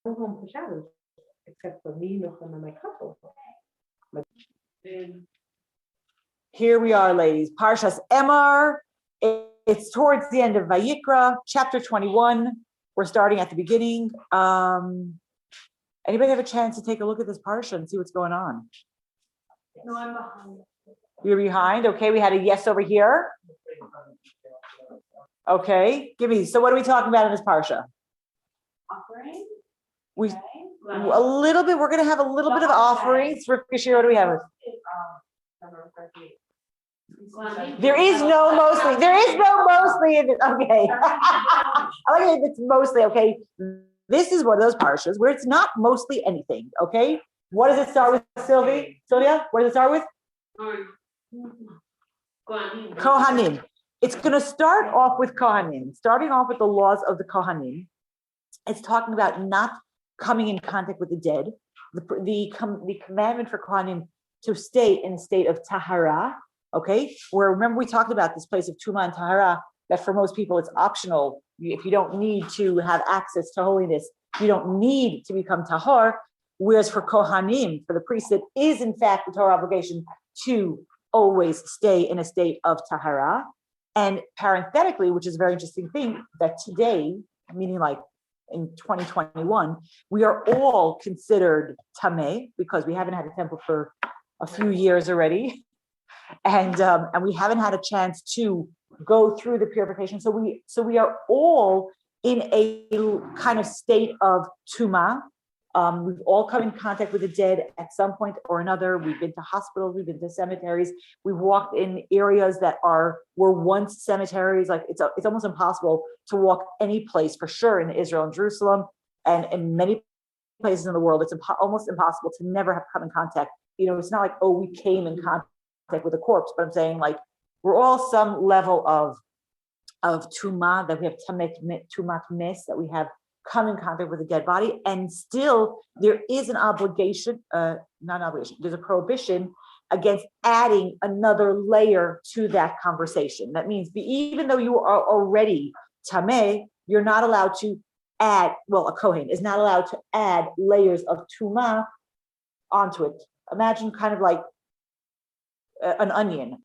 home for Shabbos, except for me, Nucham, and my couple. Here we are, ladies. Parshas Emor. It's towards the end of Vayikra, chapter 21. We're starting at the beginning. Anybody have a chance to take a look at this parsha and see what's going on? No, I'm behind. You're behind? Okay, we had a yes over here. Okay, give me. So what are we talking about in this parsha? Offering? We a little bit. We're going to have a little bit of offerings. Rivka, what do we have? There is no mostly. There is no mostly in it. Okay. I like it. It's mostly okay. This is one of those parshas where it's not mostly anything. Okay. What does it start with, Sylvia? What does it start with? Kohanim. It's going to start off with Kohanim, starting off with the laws of the Kohanim. It's talking about not coming in contact with the dead. The commandment for Kohanim to stay in a state of tahara. Okay, where remember we talked about this place of Tuma and Tahara, that for most people it's optional. If you don't need to have access to holiness, you don't need to become Tahor. Whereas for Kohanim, for the priest, it is in fact the Torah obligation to always stay in a state of Tahara. And parenthetically, which is a very interesting thing, that today, meaning like in 2021, we are all considered Tameh because we haven't had a temple for a few years already. And we haven't had a chance to go through the purification. So we are all in a kind of state of tuma. We've all come in contact with the dead at some point or another. We've been to hospitals, we've been to cemeteries, we've walked in areas that were once cemeteries. Like it's almost impossible to walk any place for sure in Israel and Jerusalem and in many places in the world. It's almost impossible to never have come in contact. It's not like, oh, we came in contact with a corpse, but I'm saying like we're all some level of tuma, that we have tumatness, that we have come in contact with a dead body, and still there is an obligation, not an obligation, there's a prohibition against adding another layer to that conversation. That means even though you are already tameh, you're not allowed to add, a kohen is not allowed to add layers of tuma onto it. Imagine kind of like an onion,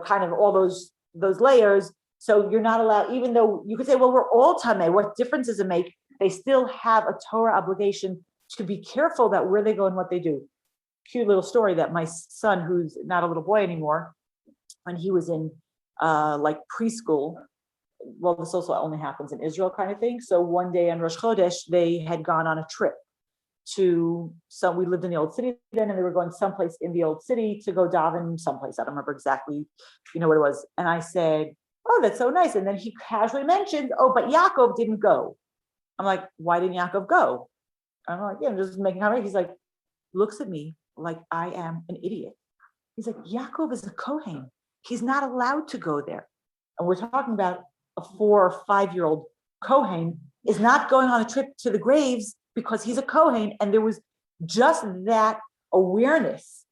kind of all those layers. So you're not allowed, even though you could say, well, we're all tameh, what difference does it make? They still have a Torah obligation to be careful that where they go and what they do. Cute little story that my son, who's not a little boy anymore, when he was in like preschool, well, this also only happens in Israel kind of thing. So one day on Rosh Chodesh, they had gone on a trip we lived in the old city then, and they were going someplace in the old city to go daven someplace. I don't remember exactly, what it was. And I said, oh, that's so nice. And then he casually mentioned, oh, but Yaakov didn't go. I'm like, why didn't Yaakov go? I'm like, yeah, I'm just making comment. He's like, looks at me like I am an idiot. He's like, Yaakov is a Kohen. He's not allowed to go there. And we're talking about a 4 or 5-year-old Kohen is not going on a trip to the graves because he's a Kohen. And there was just that awareness.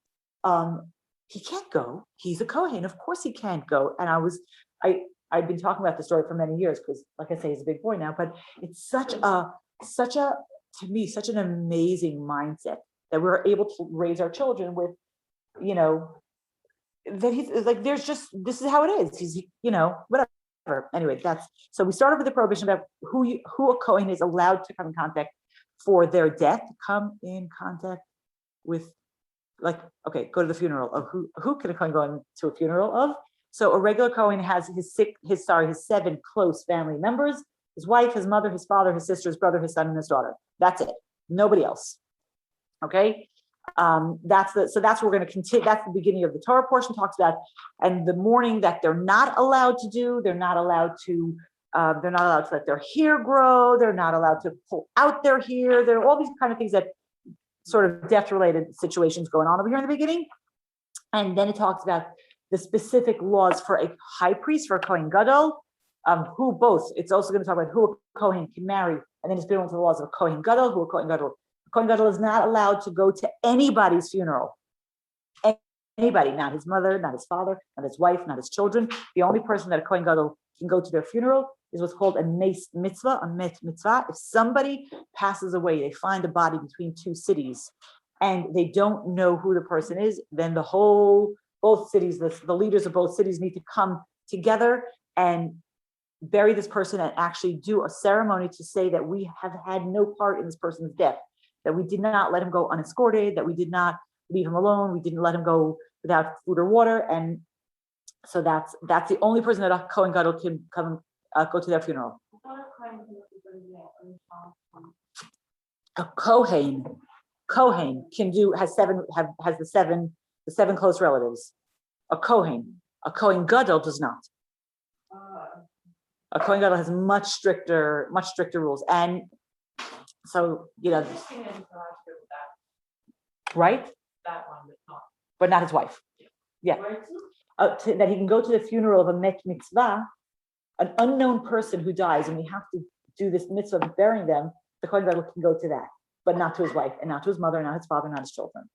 He can't go. He's a Kohen. Of course he can't go. And I've been talking about the story for many years because, like I say, he's a big boy now. But it's such to me, such an amazing mindset that we're able to raise our children with, that he's like, this is how it is. He's, whatever. Anyway, so we started with the prohibition about who a Kohen is allowed to come in contact for their death, come in contact with, like, okay, go to the funeral of who can a Kohen go into a funeral of? So a regular Kohen has his 7 close family members: his wife, his mother, his father, his sister, his brother, his son, and his daughter. That's it. Nobody else. Okay. That's what we're going to continue. That's the beginning of the Torah portion, talks about, and the mourning that they're not allowed to do. They're not allowed to let their hair grow. They're not allowed to pull out their hair. There are all these kind of things that sort of death-related situations going on over here in the beginning. And then it talks about the specific laws for a high priest, for a Kohen Gadol, it's also going to talk about who a Kohen can marry. And then it's going into the laws of a Kohen Gadol, who a Kohen Gadol. Kohen Gadol is not allowed to go to anybody's funeral. Anybody, not his mother, not his father, not his wife, not his children. The only person that a Kohen Gadol can go to their funeral is what's called a mes mitzvah, a met mitzvah. If somebody passes away, they find a body between two cities, and they don't know who the person is, then both cities, the leaders of both cities need to come together and bury this person and actually do a ceremony to say that we have had no part in this person's death, that we did not let him go unescorted, that we did not leave him alone, we didn't let him go without food or water. And so that's the only person that a Kohen Gadol can come go to their funeral. A Kohen has the seven close relatives. A Kohen Gadol does not. A Kohen Gadol has much stricter rules, and so right? That one, but not his wife. Yeah, that he can go to the funeral of a met mitzvah, an unknown person who dies, and we have to do this mitzvah of burying them. The Kohen Gadol can go to that, but not to his wife, and not to his mother, not his father, not his children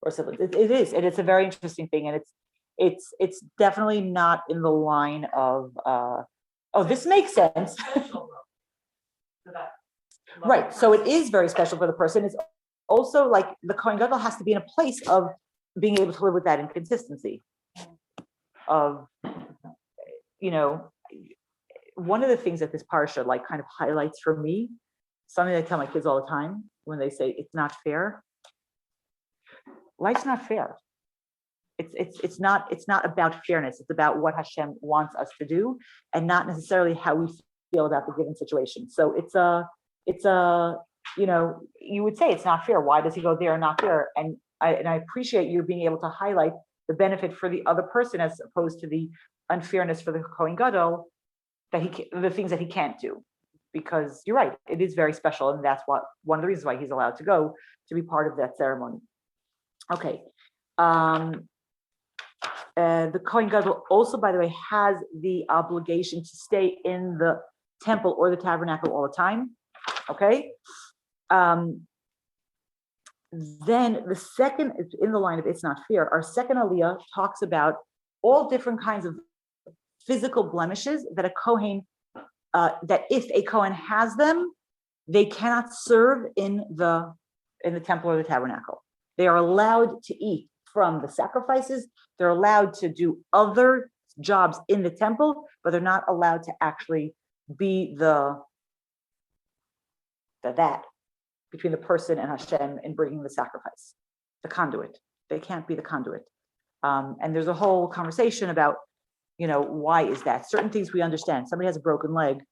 or siblings. It is, and it's a very interesting thing, and it's definitely not in the line of this makes sense. Right. So it is very special for the person. It's also like the Kohen Gadol has to be in a place of being able to live with that inconsistency of, one of the things that this Parsha like kind of highlights for me, something I tell my kids all the time when they say it's not fair. Life's not fair. It's not about fairness. It's about what Hashem wants us to do, and not necessarily how we feel about the given situation. So it's a you would say it's not fair. Why does he go there and not there? And I appreciate you being able to highlight the benefit for the other person as opposed to the unfairness for the Kohen Gadol, the things that he can't do. Because you're right, it is very special, and that's one of the reasons why he's allowed to go to be part of that ceremony. Okay. The Kohen Gadol also, by the way, has the obligation to stay in the temple or the tabernacle all the time. Okay. Then the second, in the line of it's not fair, our second aliyah talks about all different kinds of physical blemishes that a Kohen, that if a Kohen has them, they cannot serve in the temple or the tabernacle. They are allowed to eat from the sacrifices. They're allowed to do other jobs in the temple, but they're not allowed to actually be that between the person and Hashem in bringing the sacrifice, the conduit. They can't be the conduit. And there's a whole conversation about, why is that? Certain things we understand. Somebody has a broken leg,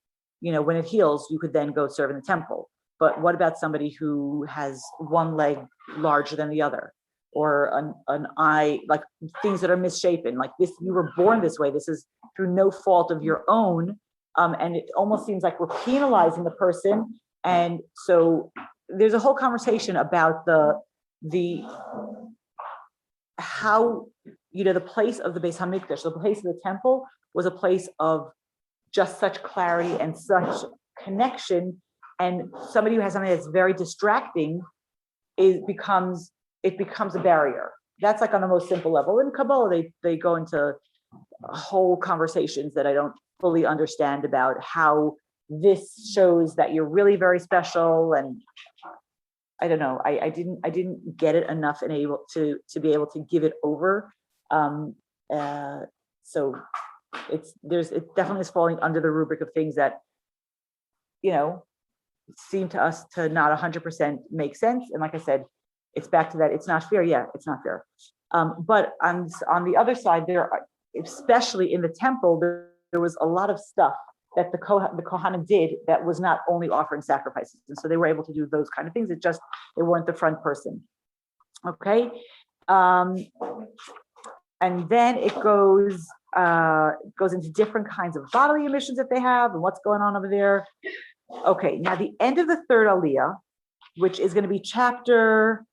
when it heals, you could then go serve in the temple. But what about somebody who has one leg larger than the other? Or an eye, like things that are misshapen, like this, you were born this way. This is through no fault of your own. And it almost seems like we're penalizing the person. And so there's a whole conversation about how, the place of the Beis Hamikdash, the place of the temple was a place of just such clarity and such connection. And somebody who has something that's very distracting becomes a barrier. That's like on the most simple level. In Kabbalah, they go into whole conversations that I don't fully understand about how this shows that you're really very special. And I don't know, I didn't get it enough and able to be able to give it over. So it definitely is falling under the rubric of things that, seem to us to not 100% make sense. And like I said, it's back to that. It's not fair. Yeah, it's not fair. But on the other side, especially in the temple, there was a lot of stuff that the Kohanim did that was not only offering sacrifices. And so they were able to do those kind of things. It just, they weren't the front person. Okay. And then it goes into different kinds of bodily emissions that they have and what's going on over there. Okay. Now the end of the third aliyah, which is going to be chapter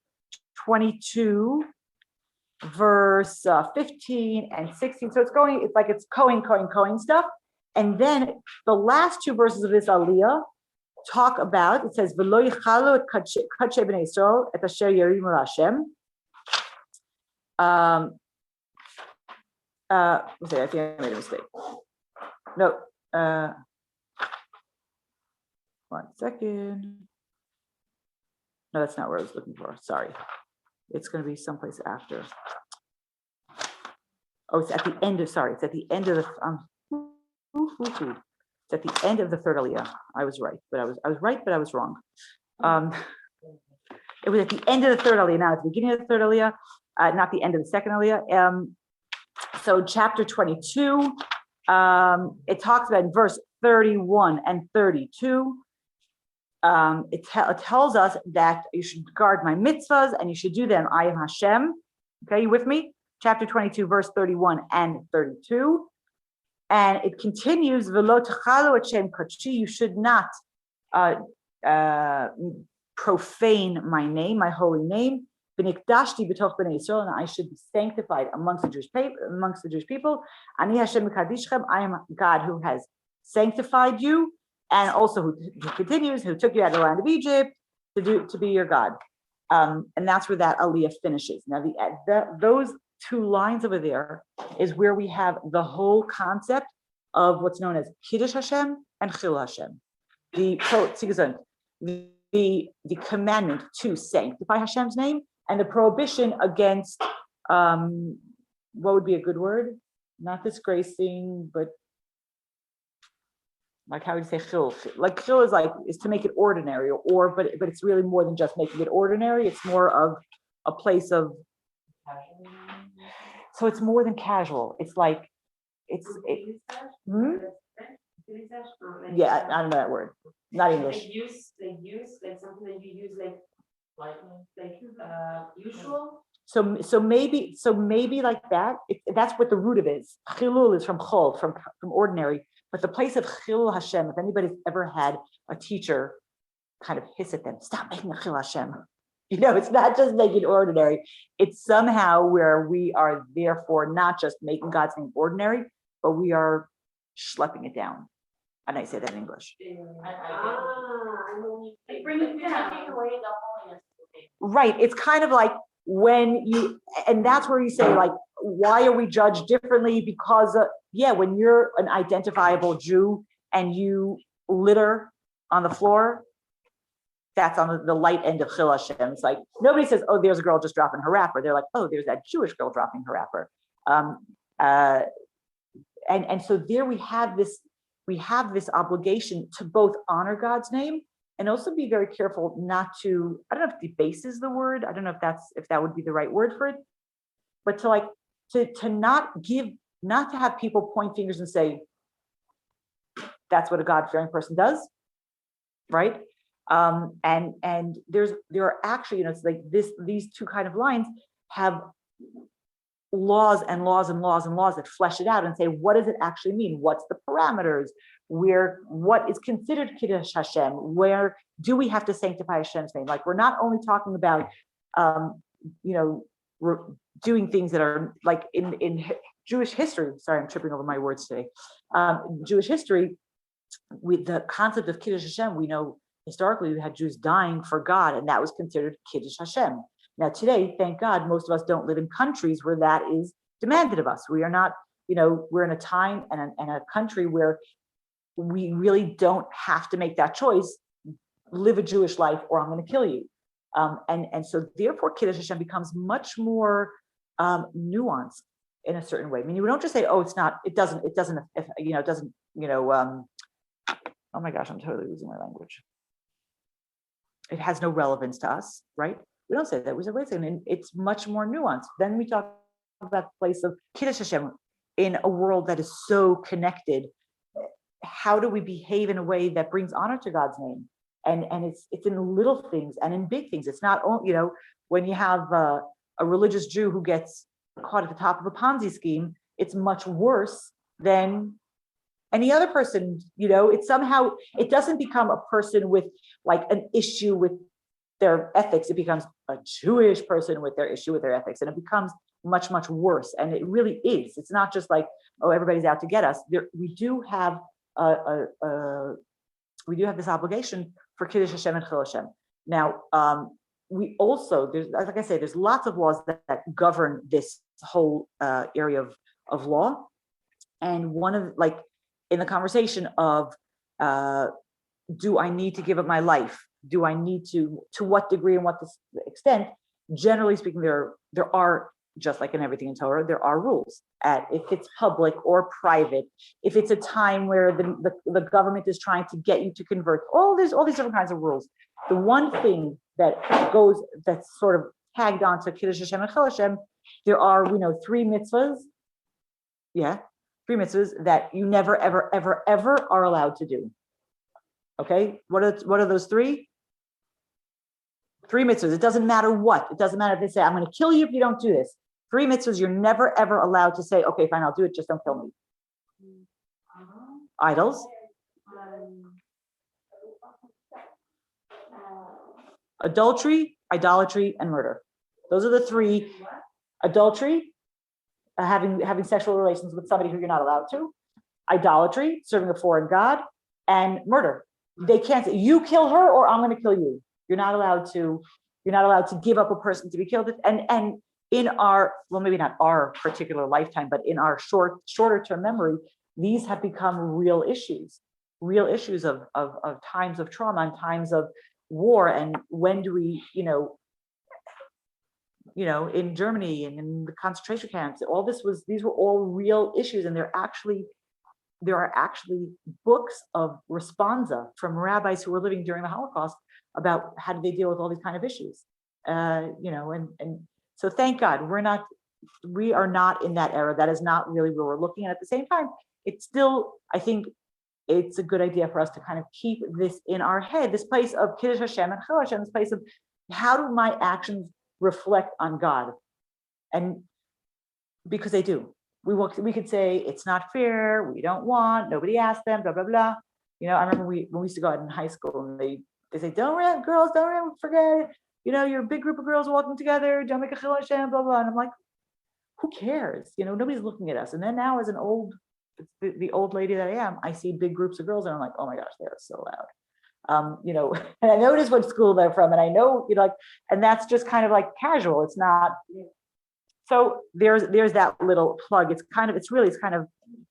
22, verse 15 and 16. So it's Kohen stuff. And then the last two verses of this aliyah talk about, it says, V'lo yichalu et kadshe b'nei Yisrael et asher yerimu Hashem. I think I made a mistake. No. 1 second. No, that's not what I was looking for. Sorry. It's going to be someplace after. Oh, it's at the end of, sorry, it's at the end of the, it's at the end of the third aliyah. I was right, but I was right, but I was wrong. It was at the end of the third aliyah, not at the beginning of the third aliyah, not the end of the second aliyah. So chapter 22, it talks about in verse 31 and 32. It tells us that you should guard my mitzvahs and you should do them. I am Hashem. Okay, you with me? Chapter 22, verse 31 and 32. And it continues, V'lo techalu et shem kodshi, you should not profane my name, my holy name. V'nikdashti b'toch b'nei Yisrael, and I should be sanctified amongst the Jewish people. Ani Hashem mekaddishchem, I am God who has sanctified you, and also who continues, who took you out of the land of Egypt to be your God. And that's where that aliyah finishes. Now, those two lines over there is where we have the whole concept of what's known as Kiddush Hashem and Chil Hashem. The commandment to sanctify Hashem's name and the prohibition against, what would be a good word? Not disgracing, but like how would you say chil? Like chil is to make it ordinary, but it's really more than just making it ordinary. It's more of a place of. So it's more than casual. It's like yeah, I don't know that word. Not English. Like something that you use usual. So maybe like that. That's what the root of it is. Chilul is from chol, from ordinary. But the place of Chil Hashem, if anybody's ever had a teacher kind of hiss at them, stop making a Chil Hashem. It's not just making ordinary. It's somehow where we are therefore not just making God's name ordinary, but we are schlepping it down. And I say that in English. Right. It's kind of like and that's where you say, like, why are we judged differently? Because, when you're an identifiable Jew and you litter on the floor, that's on the light end of Chil Hashem. It's like, nobody says, oh, there's a girl just dropping her wrapper. They're like, oh, there's that Jewish girl dropping her wrapper. And so there we have this obligation to both honor God's name and also be very careful not to, I don't know if debase is the word. I don't know if that would be the right word for it, but to not to have people point fingers and say, that's what a God-fearing person does, right? And there are actually, it's like these two kind of lines have laws and laws and laws and laws that flesh it out and say, what does it actually mean? What's the parameters? What is considered Kiddush Hashem? Where do we have to sanctify Hashem's name? Like, we're not only talking about, doing things that are like in Jewish history. Sorry, I'm tripping over my words today. Jewish history, with the concept of Kiddush Hashem, we know historically we had Jews dying for God, and that was considered Kiddush Hashem. Now today, thank God, most of us don't live in countries where that is demanded of us. We are not, we're in a time and a country where we really don't have to make that choice, live a Jewish life or I'm going to kill you. And so therefore Kiddush Hashem becomes much more nuanced in a certain way. I mean, we don't just say, oh, it doesn't, oh my gosh, I'm totally losing my language. It has no relevance to us, right? We don't say that. We say, wait a second, and it's much more nuanced. Then we talk about the place of Kiddush Hashem in a world that is so connected. How do we behave in a way that brings honor to God's name? And it's in little things and in big things. It's not, when you have a religious Jew who gets caught at the top of a Ponzi scheme, it's much worse than any other person. It doesn't become a person with like an issue with their ethics. It becomes a Jewish person with their issue with their ethics, and it becomes much, much worse. And it really is. It's not just like, oh, everybody's out to get us. We do have this obligation for Kiddush Hashem and Chil Hashem. Now, we also, like I say, there's lots of laws that govern this whole area of law. And one of, like, in the conversation of do I need to give up my life? Do I need to what degree and what extent? Generally speaking, there are, just like in everything in Torah, there are rules. If it's public or private, if it's a time where the government is trying to get you to convert, all these different kinds of rules. The one thing that's sort of tagged on to Kiddush Hashem and Chil Hashem, there are, we know, 3 mitzvahs. Yeah, 3 mitzvahs that you never, ever, ever, ever are allowed to do. Okay, what are those 3? 3 mitzvahs. It doesn't matter what. It doesn't matter if they say, I'm going to kill you if you don't do this. 3 mitzvahs, you're never, ever allowed to say, okay, fine, I'll do it, just don't kill me. Idols. Adultery, idolatry, and murder. Those are the 3. Adultery, having sexual relations with somebody who you're not allowed to. Idolatry, serving a foreign god. And murder. They can't say, you kill her or I'm going to kill you. You're not allowed to give up a person to be killed. And in our, well, maybe not our particular lifetime, but in our shorter term memory, these have become real issues of times of trauma and times of war. And when do we, in Germany and in the concentration camps, these were all real issues. And there are actually books of responsa from rabbis who were living during the Holocaust about how do they deal with all these kind of issues. And so thank God we are not in that era. That is not really where we're looking at. At the same time, it's still, I think it's a good idea for us to kind of keep this in our head, this place of Kiddush Hashem and Chil Hashem, this place of how do my actions reflect on God? And because they do. We could say it's not fair, we don't want, nobody asked them, blah, blah, blah. I remember when we used to go out in high school and they say, don't forget it. You're a big group of girls walking together, don't make a Chil Hashem, blah, blah. And I'm like, who cares? nobody's looking at us. And then now as the old lady that I am, I see big groups of girls and I'm like, oh my gosh, they're so loud. And I notice what school they're from and I know, and that's just kind of like casual. It's not. So there's that little plug. It's kind of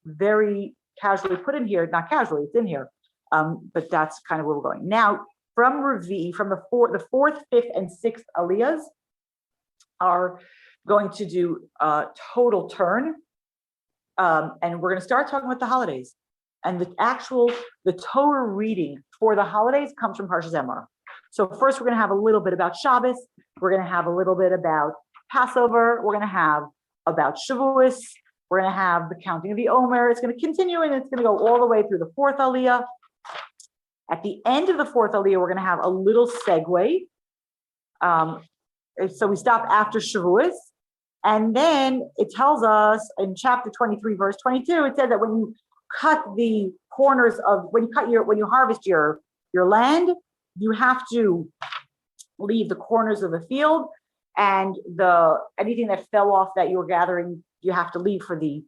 very casually put in here, not casually, it's in here. But that's kind of where we're going. Now, from Revi, from the 4th, 5th, and 6th aliyahs are going to do a total turn. And we're going to start talking about the holidays. And the Torah reading for the holidays comes from Parsha Emor. So first we're going to have a little bit about Shabbos. We're going to have a little bit about Passover. We're going to have about Shavuos. We're going to have the counting of the Omer. It's going to continue and it's going to go all the way through the 4th aliyah. At the end of the 4th aliyah, we're going to have a little segue. So we stop after Shavuos. And then it tells us in chapter 23, verse 22, it says that when you cut the corners when you harvest your land, you have to leave the corners of the field. And anything that fell off that you were gathering, you have to leave for the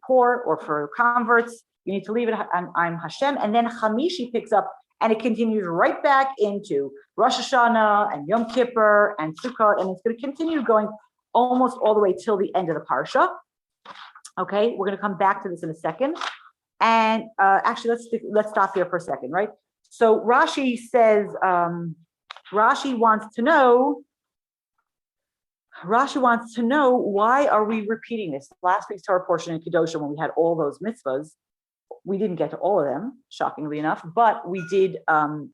poor or for converts. You need to leave it on I'm Hashem. And then Chamishi picks up and it continues right back into Rosh Hashanah and Yom Kippur and Sukkot, and it's going to continue going almost all the way till the end of the Parsha. Okay, we're going to come back to this in a second. And actually, let's stop here for a second, right? So Rashi says, Rashi wants to know why are we repeating this? Last week's Torah portion in Kedoshim, when we had all those mitzvahs, we didn't get to all of them, shockingly enough, but we did. One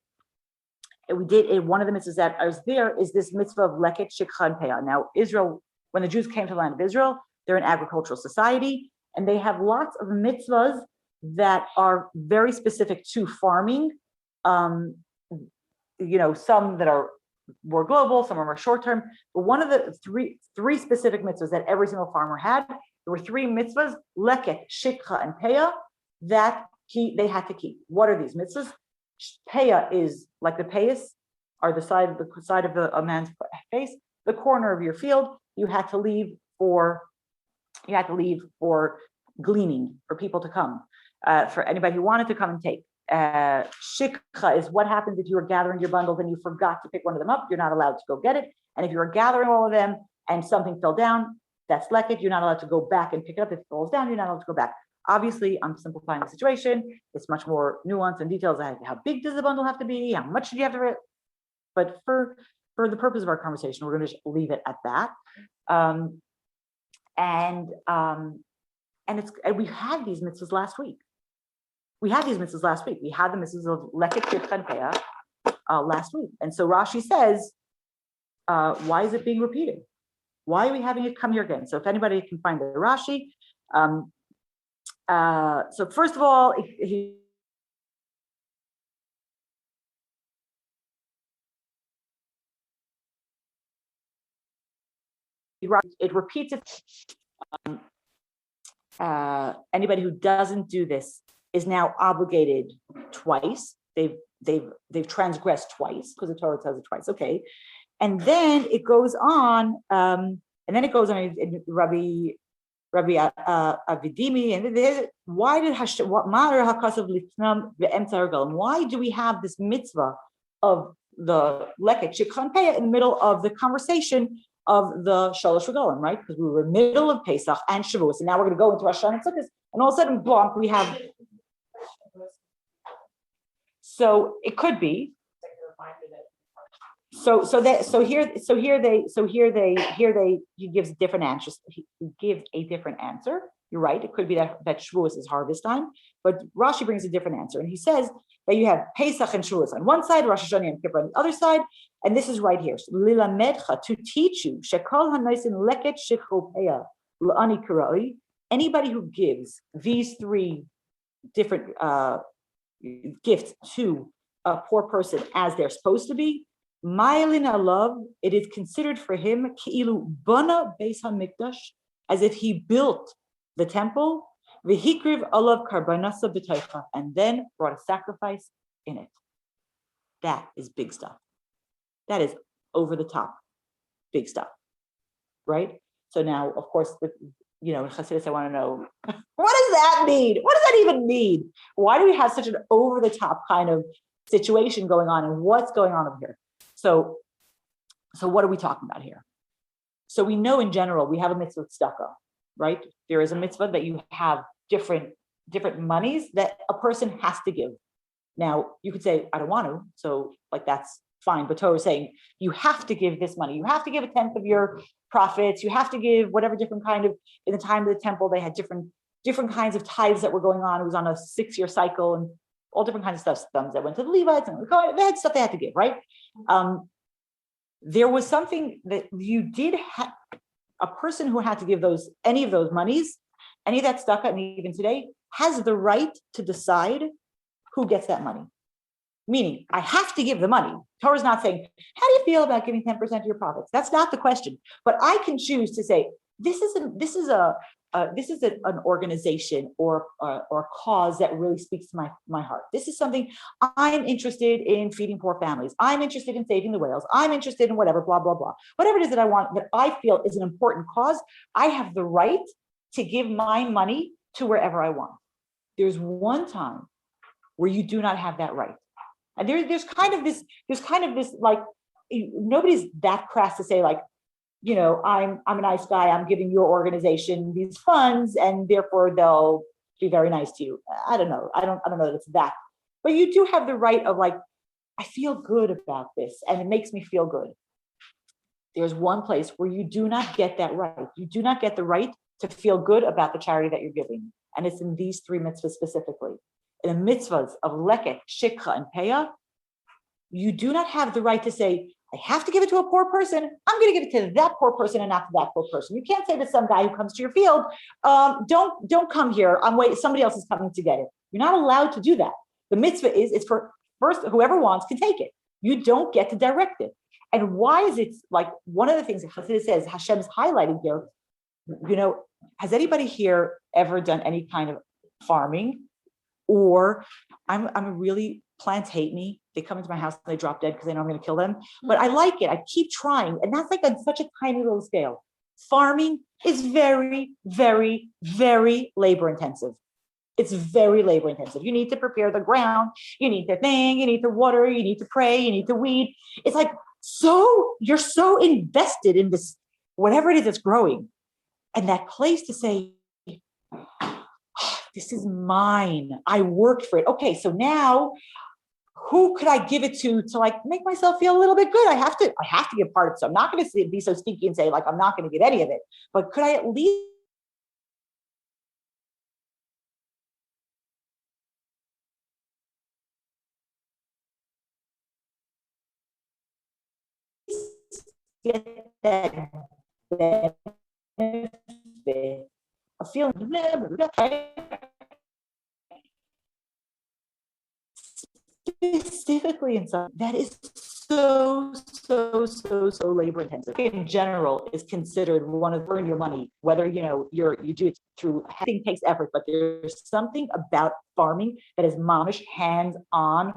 of the mitzvahs that is there is this mitzvah of leket shikha and peah. Now, Israel, when the Jews came to the land of Israel, they're an agricultural society, and they have lots of mitzvahs that are very specific to farming. Some that are more global, some are more short-term. But one of the three specific mitzvahs that every single farmer had, there were 3 mitzvahs, leket, shikha, and peah, that they had to keep. What are these mitzvahs? Peah is like the payas, or the side of a man's face, the corner of your field. You had to leave for gleaning, for people to come, for anybody who wanted to come and take. Shikha is what happens if you were gathering your bundles and you forgot to pick one of them up. You're not allowed to go get it. And if you were gathering all of them and something fell down, that's leket. You're not allowed to go back and pick it up. If it falls down, you're not allowed to go back. Obviously, I'm simplifying the situation. It's much more nuanced and details. How big does the bundle have to be? How much do you have to? But for the purpose of our conversation, we're going to just leave it at that. And we had these mitzvahs last week. We had the mitzvahs of leket shikha peah last week. And so Rashi says, why is it being repeated? Why are we having it come here again? So if anybody can find the Rashi. So first of all, it repeats it. Anybody who doesn't do this is now obligated twice. They've transgressed twice because the Torah tells it twice. Okay, and then it goes on. Rabbi Avidimi, and why did Hashem? Why do we have this mitzvah of the leket shikha peah in the middle of the conversation of the Shalosh Regalim, right? Because we were in the middle of Pesach and Shavuos, and now we're going to go into Rosh Hashanah and Sukkot, and all of a sudden, blank, we have. So it could be. He gives different answers. He gives a different answer. You're right. It could be that Shavuos is harvest time, but Rashi brings a different answer, and he says that you have Pesach and Shavuos on one side, Rosh Hashanah and Kippur on the other side, and this is right here. Lilamedcha, to teach you, Shekol hanaisin leket shikha peah la'ani karai. Anybody who gives these three different gifts to a poor person as they're supposed to be, Ma'ilin alav, it is considered for him ki'ilu bana beis hamikdash, as if he built the temple, v'hikriv alav karbanasa b'taycha, and then brought a sacrifice in it. That is big stuff. That is over the top, big stuff, right? So now, of course, in Chassidus, I want to know, what does that mean? What does that even mean? Why do we have such an over the top kind of situation going on, and what's going on over here? So what are we talking about here? So we know in general, we have a mitzvah tzedakah, right? There is a mitzvah that you have different monies that a person has to give. Now, you could say, I don't want to, so that's fine. But Torah is saying, you have to give this money. You have to give a tenth of your profits. You have to give whatever different kind of, in the time of the temple, they had different kinds of tithes that were going on. It was on a 6-year cycle, and all different kinds of stuff. Some that went to the Levites, and they had stuff they had to give, right? There was something that you did have, a person who had to give any of those monies, any of that stuff, and even today, has the right to decide who gets that money. Meaning, I have to give the money. Torah's not saying, how do you feel about giving 10% of your profits? That's not the question. But I can choose to say, this is an organization or a cause that really speaks to my heart. This is something I'm interested in, feeding poor families. I'm interested in saving the whales. I'm interested in whatever, blah, blah, blah. Whatever it is that I want, that I feel is an important cause, I have the right to give my money to wherever I want. There's one time where you do not have that right. And there's kind of this, nobody's that crass to say I'm a nice guy, I'm giving your organization these funds, and therefore they'll be very nice to you. I don't know. I don't know that it's that. But you do have the right of I feel good about this, and it makes me feel good. There's one place where you do not get that right. You do not get the right to feel good about the charity that you're giving. And it's in these 3 mitzvahs specifically. In the mitzvahs of leket, shikha, and peah, you do not have the right to say, I have to give it to a poor person. I'm going to give it to that poor person and not to that poor person. You can't say to some guy who comes to your field, don't come here. I'm waiting. Somebody else is coming to get it. You're not allowed to do that. The mitzvah it's for first, whoever wants can take it. You don't get to direct it. And why is it one of the things that Chassidus says Hashem's highlighting here? Has anybody here ever done any kind of farming? Or I'm a really, plants hate me. They come into my house and they drop dead because they know I'm going to kill them. But I like it. I keep trying. And that's on such a tiny little scale. Farming is very, very, very labor intensive. It's very labor intensive. You need to prepare the ground. You need the thing. You need to water. You need to pray. You need to weed. It's you're so invested in this, whatever it is that's growing. And that place to say, this is mine. I worked for it. Okay, so now who could I give it to like make myself feel a little bit good? I have to give part of it. So I'm not going to be so stinky and say like I'm not going to get any of it. But could I at least get that benefit of feeling specifically in something that is so labor intensive in general is considered one of earn your money, whether you do it through everything takes effort, but there's something about farming that is momish hands on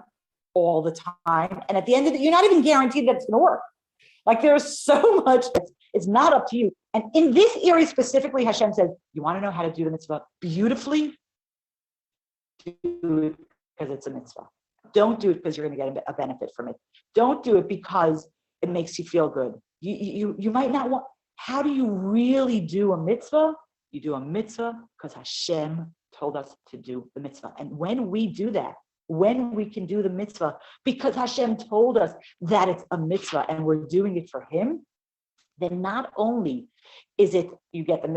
all the time. And at the end of it, you're not even guaranteed that it's going to work. Like there's so much, it's not up to you. And in this area specifically, Hashem says, you want to know how to do the mitzvah beautifully? Do it because it's a mitzvah. Don't do it because you're going to get a benefit from it. Don't do it because it makes you feel good. You might not want, how do you really do a mitzvah? You do a mitzvah because Hashem told us to do the mitzvah. And when we do that, when we can do the mitzvah because Hashem told us that it's a mitzvah and we're doing it for him, then not only is it you get the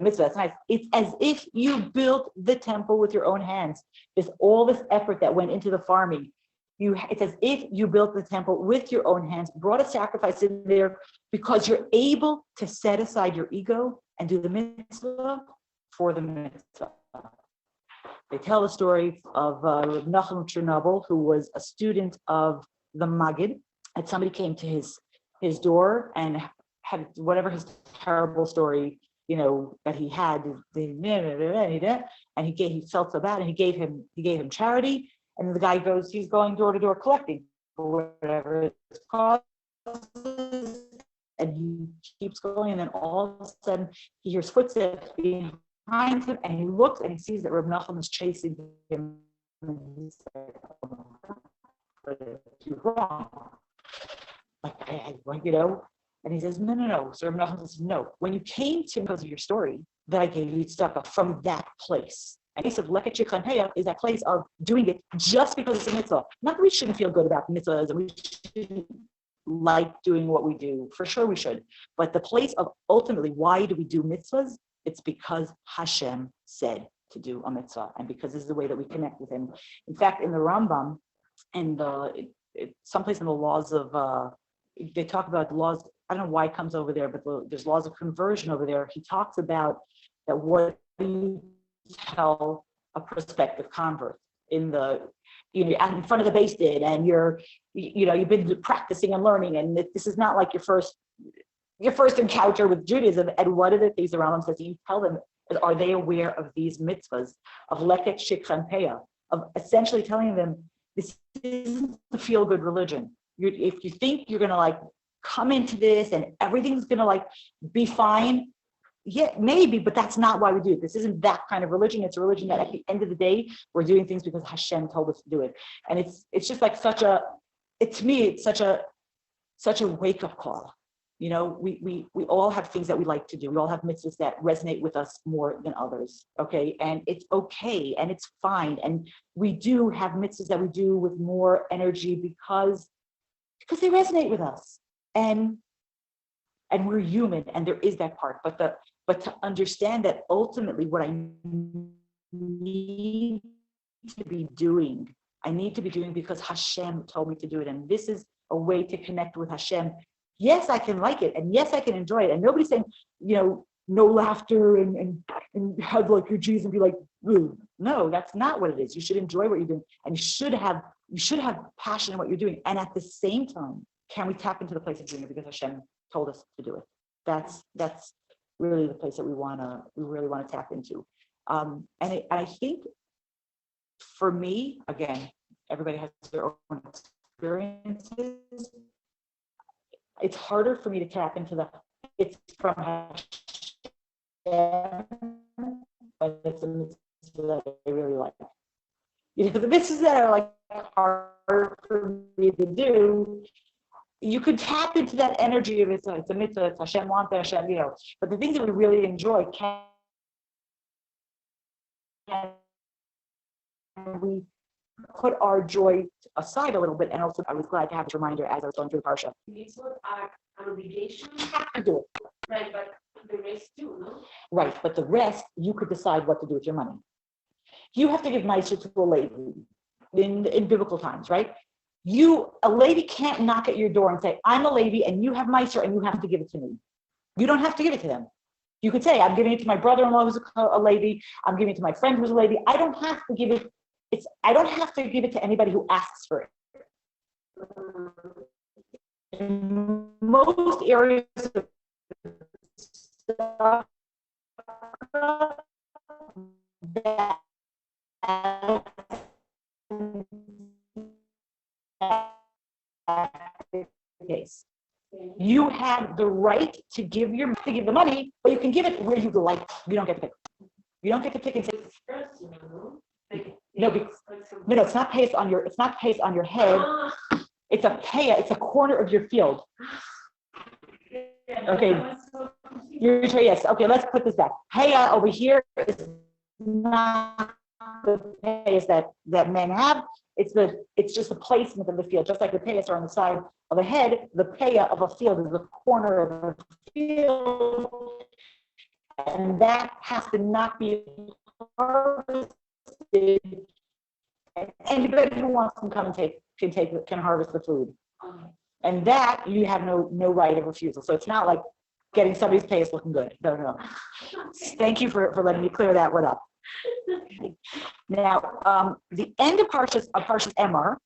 mitzvah, that's nice. It's as if you built the temple with your own hands. There's all this effort that went into the farming. It's as if you built the temple with your own hands, brought a sacrifice in there because you're able to set aside your ego and do the mitzvah for the mitzvah. They tell the story of Reb Nachum Chernobyl, who was a student of the Maggid, and somebody came to his door and had whatever his terrible story, that he had, and he felt so bad, and he gave him charity, and the guy goes, he's going door to door collecting for whatever it's called, and he keeps going, and then all of a sudden he hears footsteps behind him, and he looks and he sees that Reb Nachum is chasing him. And he's like, oh, you're wrong. And he says, no. So Reb Nachum says, no. When you came to me because of your story that I gave you stuff from that place. And he said, Leket Shikhan is that place of doing it just because it's a mitzvah. Not that we shouldn't feel good about mitzvahs and we shouldn't like doing what we do. For sure we should. But the place of ultimately, why do we do mitzvahs? It's because Hashem said to do a mitzvah, and because this is the way that we connect with him. In fact, in the Rambam, and someplace in the laws of, they talk about the laws, I don't know why it comes over there, but there's laws of conversion over there. He talks about that what do you tell a prospective convert in in front of the base did, and you've been practicing and learning, and this is not like your first encounter with Judaism. And one of the things the Rambam says, you tell them, are they aware of these mitzvahs of leket shikhan peah, of essentially telling them this isn't the feel-good religion. If you think you're going to come into this and everything's going to be fine, yeah, maybe, but that's not why we do it. This isn't that kind of religion. It's a religion that at the end of the day, we're doing things because Hashem told us to do it. And it's just to me, it's such a wake-up call. We all have things that we like to do. We all have mitzvahs that resonate with us more than others, okay? And it's okay, and it's fine. And we do have mitzvahs that we do with more energy because they resonate with us. And we're human, and there is that part. But to understand that ultimately what I need to be doing because Hashem told me to do it. And this is a way to connect with Hashem. Yes, I can like it, and yes, I can enjoy it. And nobody's saying, no laughter and hug your G's and be like, ooh. No, that's not what it is. You should enjoy what you're doing, and you should have passion in what you're doing. And at the same time, can we tap into the place of doing it because Hashem told us to do it? That's really the place that we really want to tap into. And I think for me, again, everybody has their own experiences. It's harder for me to tap into it's from Hashem, but it's a mitzvah that I really like. The mitzvahs that are hard for me to do, you could tap into that energy of it's a mitzvah, it's Hashem wants it, Hashem, but the things that we really enjoy can we put our joy aside a little bit. And also, I was glad to have this reminder as I was going through the Parsha. Mitzvot are an obligation. You have to do it. Right, but the rest too, no? Right, but the rest, you could decide what to do with your money. You have to give meiser to a lady in biblical times, right? A lady can't knock at your door and say, I'm a lady and you have meiser and you have to give it to me. You don't have to give it to them. You could say, I'm giving it to my brother-in-law who's a lady. I'm giving it to my friend who's a lady. I don't have to give it. I don't have to give it to anybody who asks for it. In most areas of stuff that case. You have the right to give the money, but you can give it where you like. You don't get to pick. You don't get to pick and say. No, it's not pays on your. It's not pays on your head. It's a paya. It's a corner of your field. Okay. Yes. Okay. Let's put this back. Paya over here is not the payas that men have. It's just the placement of the field, just like the payas are on the side of the head. The paya of a field is the corner of a field, and that has to not be harvested. Anybody who wants to come and can harvest the food, and that you have no right of refusal. So it's not like getting somebody's payas looking good. No. Thank you for letting me clear that one up. Now, the end of Parsha's Emor,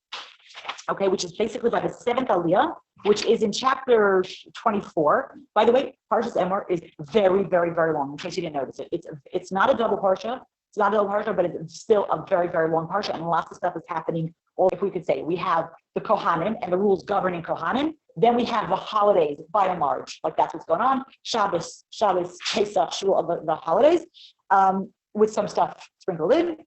okay, which is basically by the 7th Aliyah, which is in chapter 24. By the way, Parsha's Emor is very, very, very long, in case you didn't notice it. It's not a double Parsha. It's not a double Parsha, but it's still a very, very long Parsha, and lots of stuff is happening. Or if we could say, we have the Kohanim and the rules governing Kohanim. Then we have the holidays, by and large, like that's what's going on. Shabbos, Pesach, Shul, the holidays. With some stuff sprinkled in.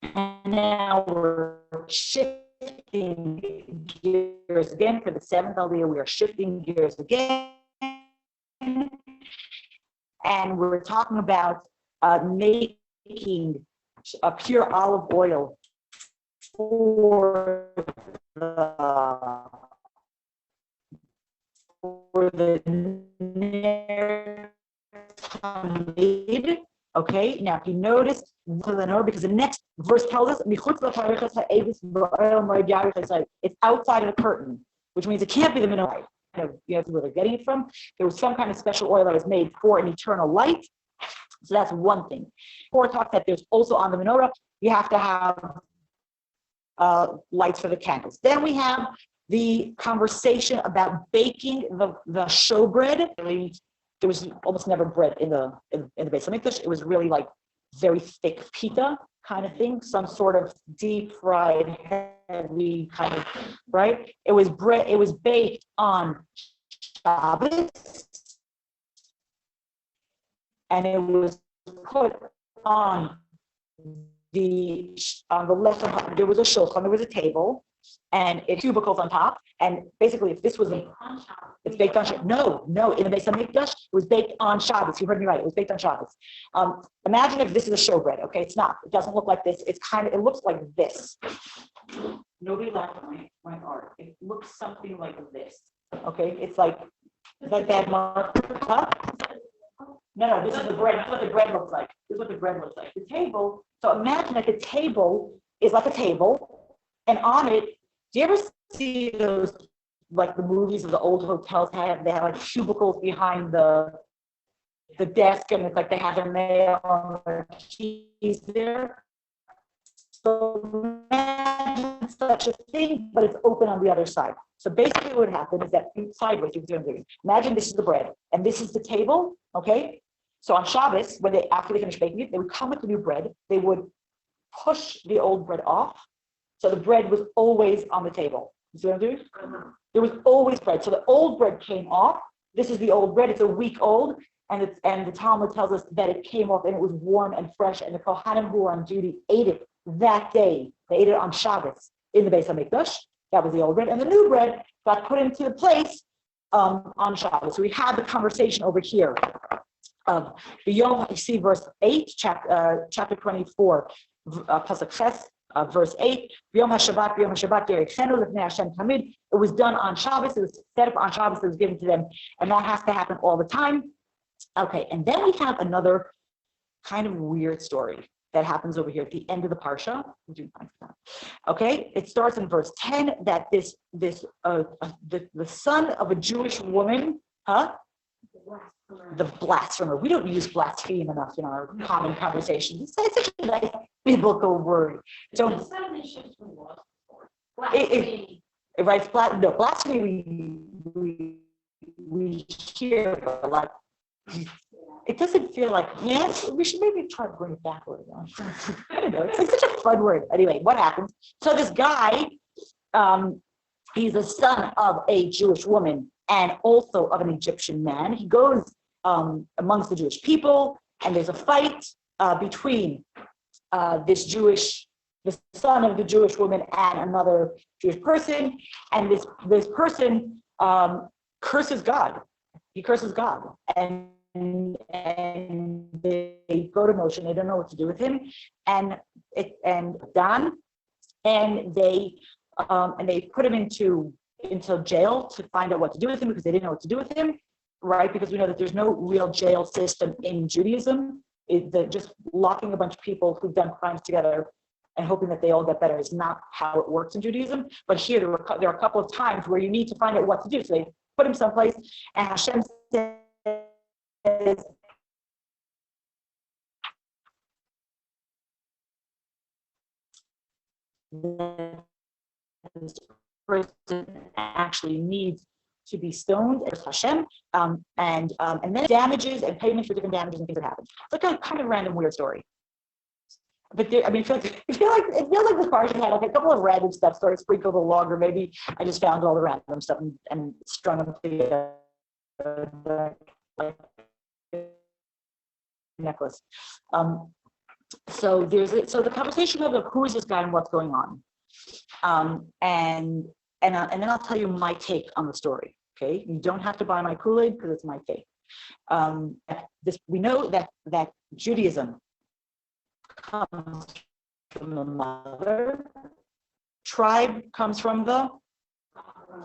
And now we're shifting gears again for the 7th Aliyah. We are shifting gears again. And we're talking about making a pure olive oil for the okay, now if you notice because the next verse tells us it's outside of the curtain, which means it can't be the menorah. You have to where they're getting it from. There was some kind of special oil that was made for an eternal light. So that's one thing. Or talk that there's also on the menorah, you have to have lights for the candles. Then we have the conversation about baking the showbread. There was almost never bread in the Beis Hamikdash. It was really like very thick pita kind of thing, some sort of deep fried, heavy kind of, right? It was bread. It was baked on Shabbos, and it was put on the left. There was a shulchan. There was a table. And it cubicles on top, and basically, if this was it's baked on Shabbos. No, in the Beis Hamikdash, it was baked on Shabbos. You heard me right. It was baked on Shabbos. Imagine if this is a showbread. Okay, it's not. It doesn't look like this. It looks like this. Nobody laughed at my art. It looks something like this. Okay, it's like, is that bad mark? Huh? No, this is the bread. This is what the bread looks like. The table. So imagine that the table is like a table. And on it, do you ever see those, like the movies of the old hotels they have like cubicles behind the desk, and it's like they have their mail and their keys there. So imagine such a thing, but it's open on the other side. So basically what happened is that sideways, imagine this is the bread, and this is the table, okay? So on Shabbos, after they finish baking it, they would come with the new bread, they would push the old bread off. So the bread was always on the table. You see what I'm doing? There was always bread. So the old bread came off. This is the old bread. It's a week old. And the Talmud tells us that it came off and it was warm and fresh. And the Kohanim who were on duty ate it that day. They ate it on Shabbos in the Beis Hamikdash. That was the old bread. And the new bread got put into the place on Shabbos. So we had the conversation over here. of the Yom. You see verse 8, chapter 24, pasuk ches. Verse 8, Yom HaShabbat, Yom HaShabbat, Yerichenu Lifnei Hashem Tamid. It was done on Shabbos. It was set up on Shabbos. It was given to them, and that has to happen all the time. Okay, and then we have another kind of weird story that happens over here at the end of the Parsha. Okay, it starts in verse 10 that the son of a Jewish woman, the blasphemer. We don't use blaspheme enough in our common conversation. It's such a nice biblical word. So blasphemy we hear a lot. It doesn't feel like, yes, we should maybe try to bring it back a little. I don't know. It's like such a fun word. Anyway, what happens? So this guy, he's the son of a Jewish woman and also of an Egyptian man. He goes amongst the Jewish people, and there's a fight between the son of the Jewish woman and another Jewish person, and this person curses God. He curses God, and they go to Moshe, and they don't know what to do with him, and Dan, and they put him into jail to find out what to do with him, because they didn't know what to do with him, right? Because we know that there's no real jail system in Judaism. Just locking a bunch of people who've done crimes together and hoping that they all get better is not how it works in Judaism. But here there are a couple of times where you need to find out what to do. So they put him someplace, and Hashem says, this person actually needs to be stoned as Hashem, and then damages and payments for different damages and things that happen. It's like a kind of random weird story. But it feels like the Parsha had like a couple of random stuff sort of sprinkled along, or maybe I just found all the random stuff and strung them together like a necklace. So the conversation of who is this guy and what's going on, and then I'll tell you my take on the story. Okay, you don't have to buy my Kool-Aid because it's my take. We know that Judaism comes from the mother, tribe comes from the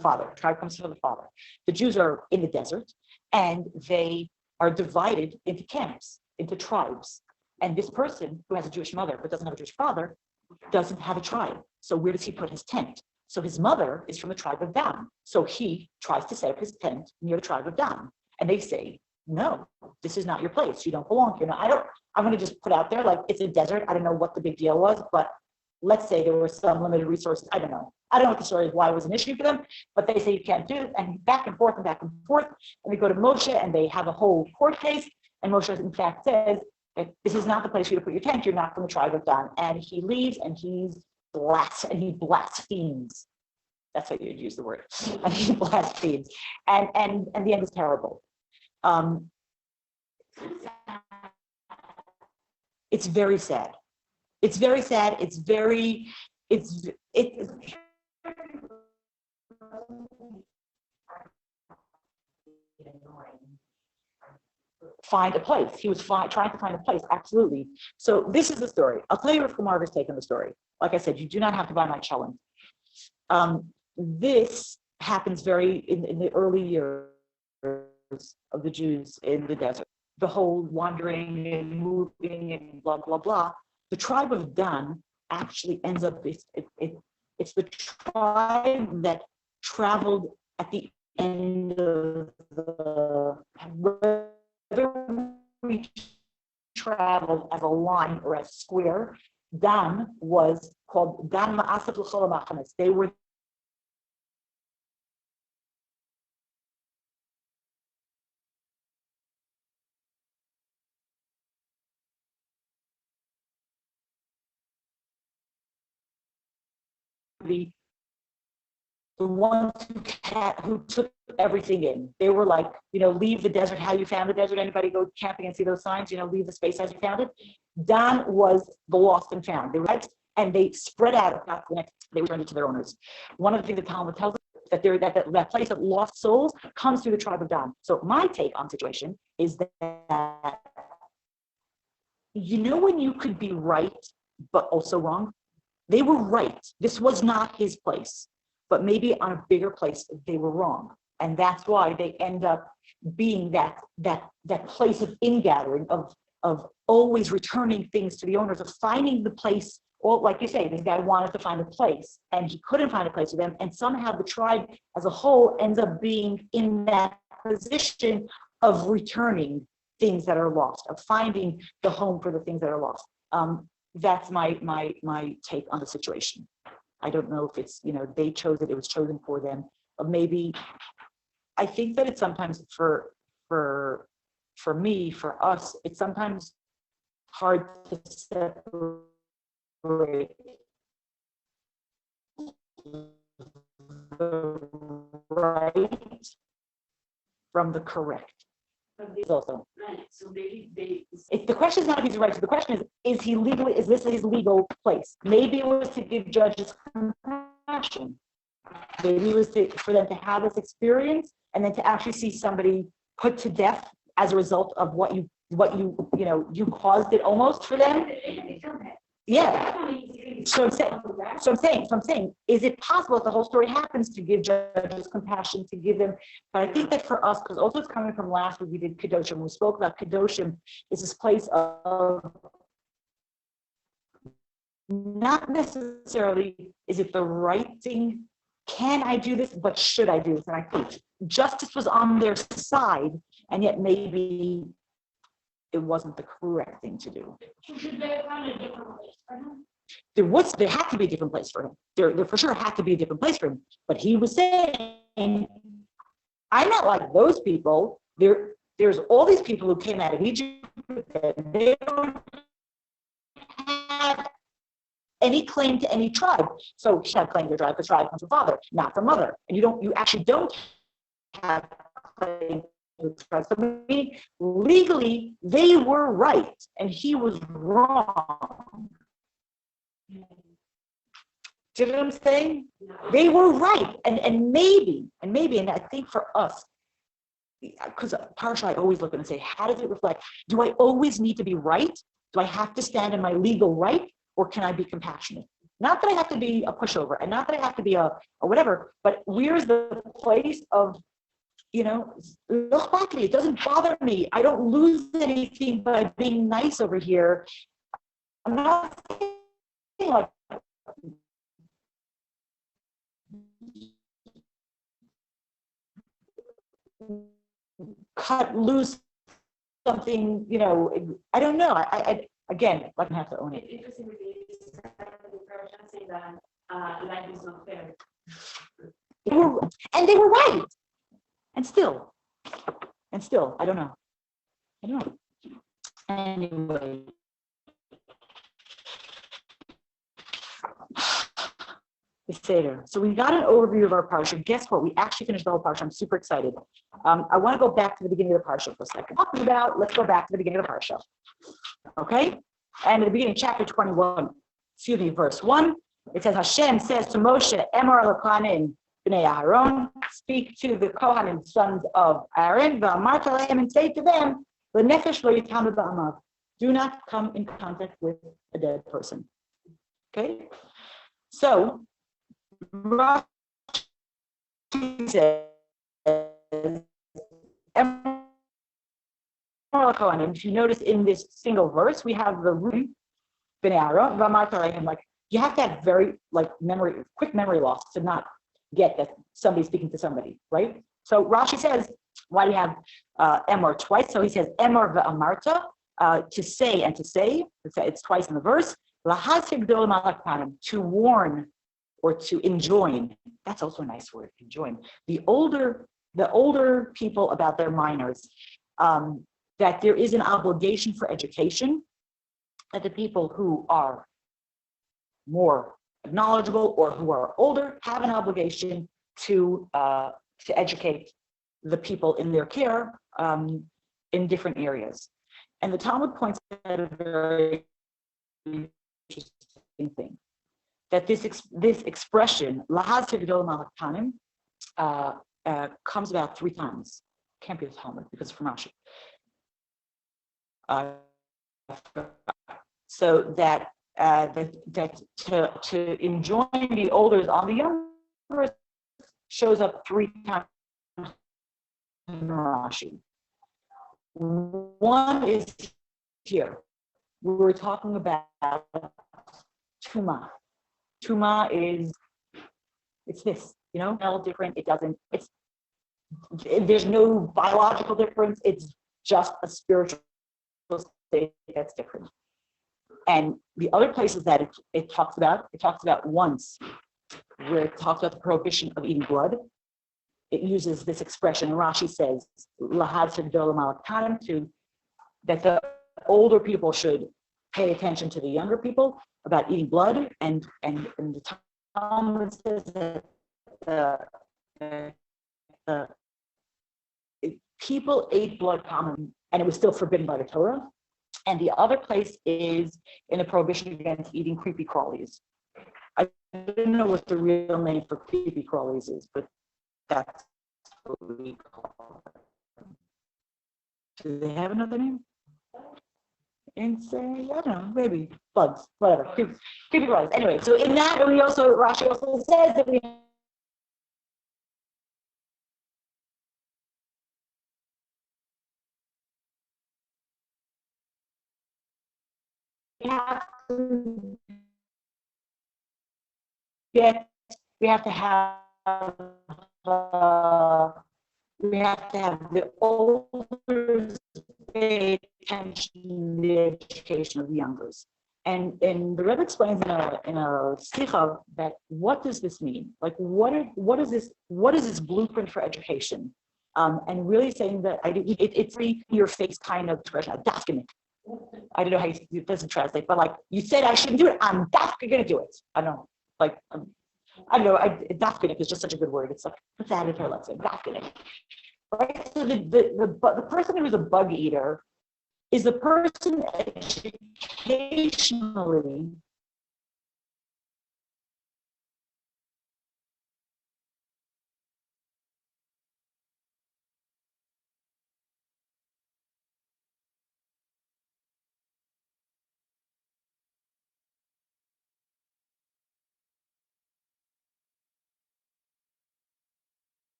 father. Tribe comes from the father. The Jews are in the desert, and they are divided into camps, into tribes. And this person who has a Jewish mother but doesn't have a Jewish father doesn't have a tribe. So where does he put his tent? So his mother is from the tribe of Dan. So he tries to set up his tent near the tribe of Dan. And they say, no, this is not your place. You don't belong here. Now, I'm going to just put out there, like, it's a desert. I don't know what the big deal was, but let's say there were some limited resources. I don't know what the story is, why it was an issue for them, but they say you can't do it. And back and forth and back and forth. And they go to Moshe, and they have a whole court case. And Moshe, in fact, says, this is not the place for you to put your tent. You're not from the tribe of Dan. And he leaves, and he blasphemes. That's how you'd use the word. And he blasphemes. And the end is terrible. It's very sad. It's very sad. Find a place. He was trying to find a place. Absolutely. So this is the story. I'll tell you Rivka Marga's take on the story. Like I said, you do not have to buy my challenge. This happens in the early years of the Jews in the desert. The whole wandering and moving and blah, blah, blah. The tribe of Dan actually ends up, it's the tribe that traveled at the end of whether we traveled as a line or as square. Dan was called Dan Ma'asat L'Chol HaMachanes. They were the ones who took everything in. They were like, leave the desert how you found the desert. Anybody go camping and see those signs? Leave the space as you found it. Dan was the lost and found. They went and they spread out. They returned it to their owners. One of the things the Talmud tells us, that place of lost souls comes through the tribe of Dan. So my take on the situation is that, when you could be right, but also wrong? They were right. This was not his place, but maybe on a bigger place, they were wrong. And that's why they end up being that place of ingathering, of always returning things to the owners, of finding the place. Or like you say, this guy wanted to find a place and he couldn't find a place for them. And somehow the tribe as a whole ends up being in that position of returning things that are lost, of finding the home for the things that are lost. That's my take on the situation. I don't know if it's, they chose it, it was chosen for them. But maybe, I think that it's sometimes for me, for us, it's sometimes hard to separate the right from the correct. Also, so the question is not if he's right. So the question is he legally? Is this his legal place? Maybe it was to give judges compassion. Maybe it was for them to have this experience and then to actually see somebody put to death as a result of what you caused it almost for them. Yeah. So I'm saying, is it possible that the whole story happens to give judges compassion, to give them? But I think that for us, because also it's coming from last week we did Kedoshim. We spoke about Kedoshim is this place of not necessarily is it the right thing? Can I do this? But should I do this? And I think justice was on their side, and yet maybe it wasn't the correct thing to do. Should they have found a different place for him? There had to be a different place for him. There for sure had to be a different place for him. But he was saying, I'm not like those people. There's all these people who came out of Egypt and they don't have any claim to any tribe. So he had claim to tribe because tribe comes from father, not from mother. And you actually don't have claim. So legally, they were right, and he was wrong. Do you know what I'm saying? They were right, and maybe, and I think for us, because Parsha, I always look and say, how does it reflect? Do I always need to be right? Do I have to stand in my legal right, or can I be compassionate? Not that I have to be a pushover, and not that I have to be a whatever, but where's the place of, it doesn't bother me. I don't lose anything by being nice over here. I'm not saying like cut loose something, I don't know. I again, I can have to own it. Interesting with the Parsha saying that life is not fair. They were right. And still, I don't know. Anyway. The Seder. So we got an overview of our Parsha. Guess what? We actually finished the whole Parsha. I'm super excited. I want to go back to the beginning of the Parsha for a second. Let's go back to the beginning of the Parsha. Okay? And at the beginning, chapter 21, verse 1, it says, Hashem says to Moshe, Emor l'kohanim b'nei Aharon, speak to the Kohanim, sons of Aaron, v'amarta lehem, and say to them, l'nefesh lo yitamu ba'amav, do not come in contact with a dead person. Okay? So, Rashi says, if you notice in this single verse, we have the root b'nei Aaron, like you have to have very quick memory loss to not get that somebody's speaking to somebody, right? So Rashi says, why do you have Emor twice? So he says Emor v'amarta, to say and to say. It's twice in the verse. To warn or to enjoin. That's also a nice word, enjoin. The older people about their minors, that there is an obligation for education, that the people who are more knowledgeable or who are older have an obligation to educate the people in their care in different areas. And the Talmud points out a very interesting thing, that this expression, lahaz tegdol malakanim, comes about 3 times. Can't be the Talmud because it's from Rashi. So that to enjoin the olders on the younger shows up 3 times in Rashi. One is here. We were talking about Tuma. Tuma it's this, all different. It doesn't, there's no biological difference. It's just a spiritual state that's different. And the other places that it talks about once, where it talks about the prohibition of eating blood. It uses this expression, Rashi says, that the older people should pay attention to the younger people about eating blood, and the Talmud says that the people ate blood common, and it was still forbidden by the Torah. And the other place is in the prohibition against eating creepy crawlies. I don't know what the real name for creepy crawlies is, but that's what we call them. Do they have another name? And say, I don't know, maybe bugs, whatever, creepy crawlies. Anyway, so in that, Rashi also says that we have to have the older pay attention to the education of the youngers. And the Rebbe explains in a sikha that what does this mean? Like what is this blueprint for education? And really saying that it's your face kind of expression, dafkinik. I don't know how it doesn't translate, but like you said I shouldn't do it, I'm definitely gonna do it. I don't know, like I don't know. Dafkinik is just such a good word. It's like put that in her, let's say dafkinik. Right. So the person who is a bug eater is the person educationally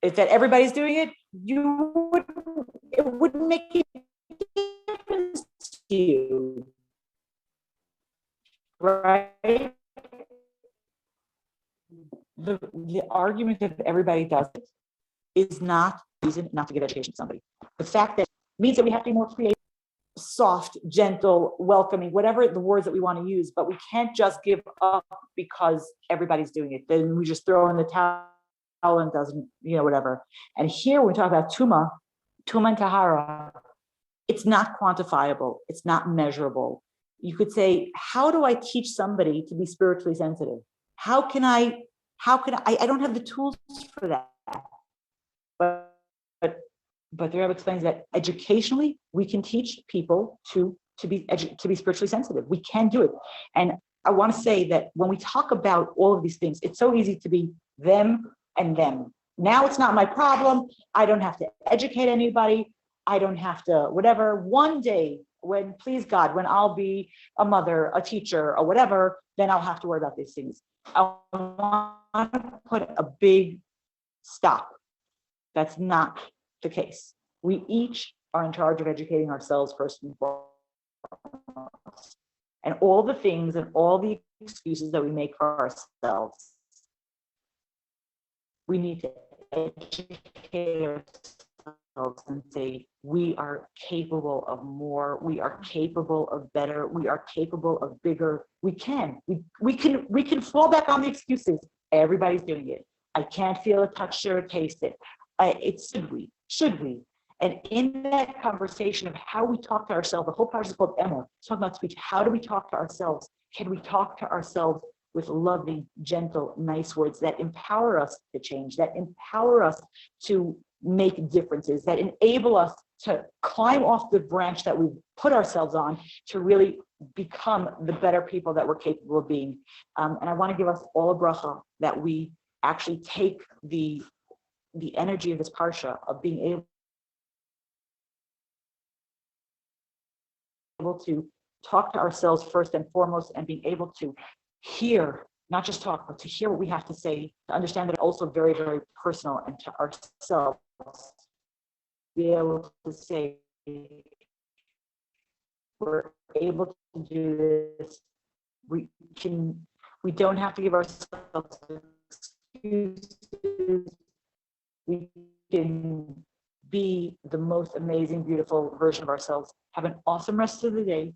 is that everybody's doing it, it wouldn't make a difference to you, right? The argument that everybody does it is not reason not to give education to somebody. The fact that means that we have to be more creative, soft, gentle, welcoming, whatever the words that we want to use, but we can't just give up because everybody's doing it. Then we just throw in the towel and doesn't, whatever. And here when we talk about Tuma and Tahara, it's not quantifiable. It's not measurable. You could say, how do I teach somebody to be spiritually sensitive? How can I don't have the tools for that. But the Rebbe explains that educationally, we can teach people to be spiritually sensitive. We can do it. And I want to say that when we talk about all of these things, it's so easy to be them and them. Now it's not my problem. I don't have to educate anybody. I don't have to, whatever. One day, when, please God, when I'll be a mother, a teacher, or whatever, then I'll have to worry about these things. I want to put a big stop. That's not the case. We each are in charge of educating ourselves first and foremost. And all the things and all the excuses that we make for ourselves, we need to educate ourselves and say, we are capable of more, we are capable of better, we are capable of bigger. We can fall back on the excuses. Everybody's doing it. I can't feel it, touch it, or taste it. Should we? And in that conversation of how we talk to ourselves, the whole Parsha is called Emor. It's talking about speech. How do we talk to ourselves? Can we talk to ourselves with loving, gentle, nice words that empower us to change, that empower us to make differences, that enable us to climb off the branch that we've put ourselves on to really become the better people that we're capable of being. And I want to give us all a bracha that we actually take the energy of this parsha of being able to talk to ourselves first and foremost, and being able to hear, not just talk, but to hear what we have to say, to understand that it's also very, very personal, and to ourselves be able to say, we're able to do this. We don't have to give ourselves excuses. We can be the most amazing, beautiful version of ourselves. Have an awesome rest of the day.